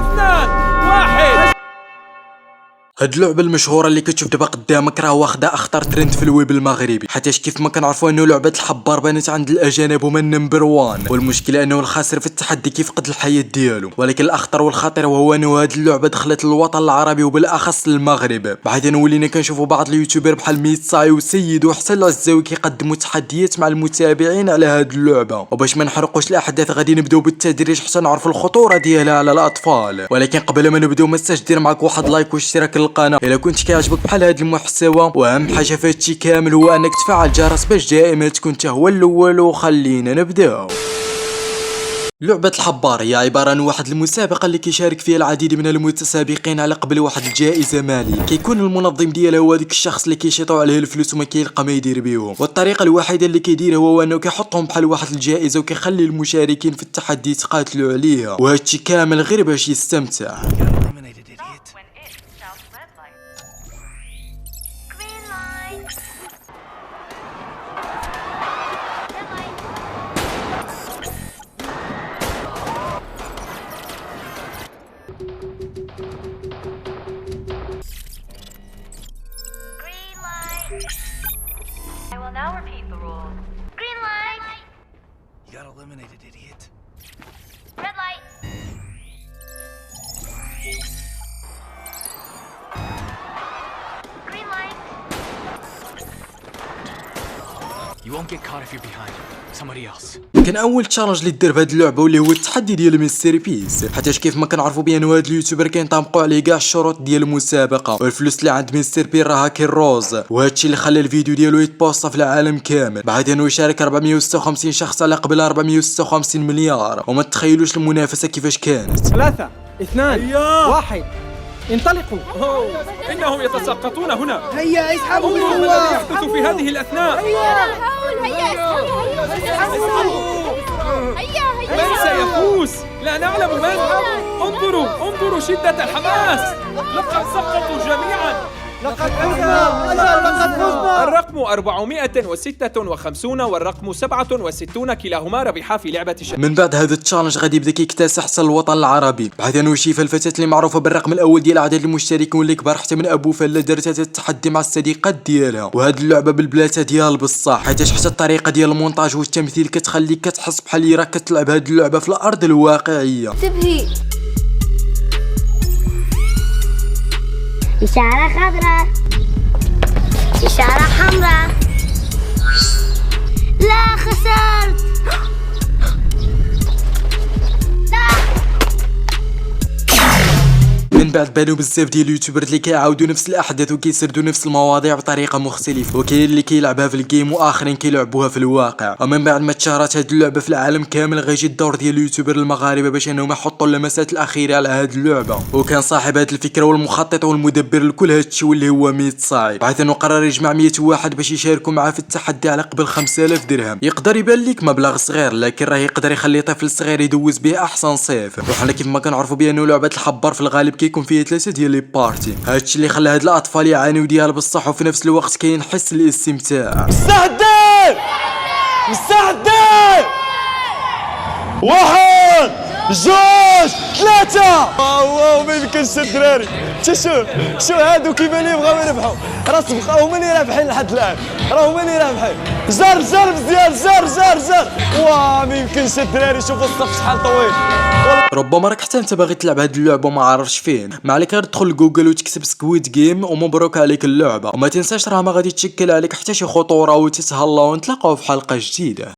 2 1. هاد اللعبه المشهوره اللي كتشوف دابا قدامك راه واخده اخطر ترند في الويب المغربي، حيتاش كيف ما كنعرفوا انه لعبه الحبار بانت عند الاجانب هما النمبر 1، والمشكله انه الخاسر في التحدي كيفقد الحياه ديالو. ولكن الاخطر والخطير وهو انه هاد اللعبه دخلت للوطن العربي وبالاخص للمغرب، بحيث انه ولينا كنشوفوا بعض اليوتيوبر بحال ميت صاي وسيد وحتى العزاوي كيقدموا تحديات مع المتابعين على هاد اللعبه. وباش ما نحرقوش الاحداث غادي نبداو بالتدريج حتى نعرفوا الخطوره ديالها على الاطفال. ولكن قبل ما نبداو ما تنساش دير معك واحد لايك واشتراك للقناه الا كنت كيعجبك بحال هذا المحتوى، واهم حاجه في هادشي كامل هو انك تفعل الجرس باش دائما تكون انت هو الاول. وخلينا نبداو. لعبة الحبار هي عبارة عن واحد المسابقة اللي كيشارك فيها العديد من المتسابقين على قبل واحد الجائزة مالية. كيكون المنظم ديالها هو داك الشخص اللي كيشيطوا عليه الفلوس وما كيلقى ما يدير بيهم، والطريقة الوحيدة اللي كيدير هو انه كيحطهم بحال واحد الجائزة وكيخلي المشاركين في التحدي يتقاتلوا عليها، وهادشي كامل غير باش يستمتع. I will now repeat the rules. Green light. You got eliminated, idiot. Red light. Green light. You won't get caught if you're behind. Somebody else. كان اول تشالنج اللي دار بهاد اللعبه واللي هو التحدي ديال مستر بيس، حيتاش كيف ما كنعرفوا بان هاد اليوتيوبر كينطبقوا عليه كاع الشروط ديال المسابقه، والفلوس اللي عند مستر بي راها كالروز، وهادشي اللي خلى الفيديو ديالو يتبوسط في العالم كامل، بحيث انه يشارك 456 شخص على قبل 456 مليار. وما تخيلوش المنافسه كيفاش كانت. 3 2 1 انطلقوا. إنهم يتساقطون هنا. هيا اسحبوا انظروا ما بالقوة. الذي يحدث في هذه الأثناء. من سيفوز؟ لا نعلم من. انظروا شدة الحماس. لقد سقطوا جميعا. لقد فزنا. الرقم 456 والرقم 67 كلاهما ربحا في لعبة من بعد هذا التشالنج غادي يبدا كيكتسح حتى الوطن العربي، بحيث انه شيفا الفتاة اللي معروفه بالرقم الاول ديال عدد المشتركين واللي كبر حتى من ابو فله دارت هذا التحدي مع الصديقات ديالها. وهاد اللعبه بالبلاته ديال بصح، حيت حتى الطريقه ديال المونتاج والتمثيل كتخليك كتحس بحال اللي راك كتلعب هاد اللعبه في الارض الواقعيه. انتبهي. إشارة خضراء. إشارة حمراء. لا خسرت. من بعد بانوا بزاف ديال اليوتيوبرات اللي كيعاودوا نفس الاحداث وكيسردوا نفس المواضيع بطريقه مختلفه، وكاين اللي كيلعبها في الجيم واخرين كيلعبوها في الواقع. ومن بعد ما تشهرت هاد اللعبه في العالم كامل غيجي الدور ديال اليوتيوبر المغاربه باش انهم يحطوا اللمسات الاخيره على هاد اللعبه. وكان صاحب هاد الفكره والمخطط والمدبر لكل هاد الشيء واللي هو ميت صاي، بحيث انه قرر يجمع 100 واحد باش يشاركوا معاه في التحدي على قبل 5000 درهم. يقدر يبان لك مبلغ صغير، لكن راه يقدر يخلي طفل صغير يدوز به احسن صيف. وحنا كيف ما كنعرفوا بانه لعبه الحبار في الغالب كيكون فيها 3 ديال لي بارتي، هادشي اللي خلى هاد الاطفال يعانيو ديال بصح، وفي نفس الوقت كاين حس الاستمتاع. مستعدين 1 2 3. واو ما يمكنش الدراري. شو هادو كيبان لي بغاو يربحوا، راه بقاو هما اللي رابحين لحد الان، راه هما اللي رابحين. جر مزيان جر. واه ما يمكنش الدراري. شوفوا الصف شحال طويل. ربما راك حتى انت باغي تلعب هاد اللعبه وما عارفش فين، ما عليك غير تدخل لجوجل وتكتب سكويد جيم ومبروك عليك اللعبه. وما تنساش راه ما غادي تشكل عليك حتى شي خطوره، وتتهلا ونتلاقاو في حلقه جديده.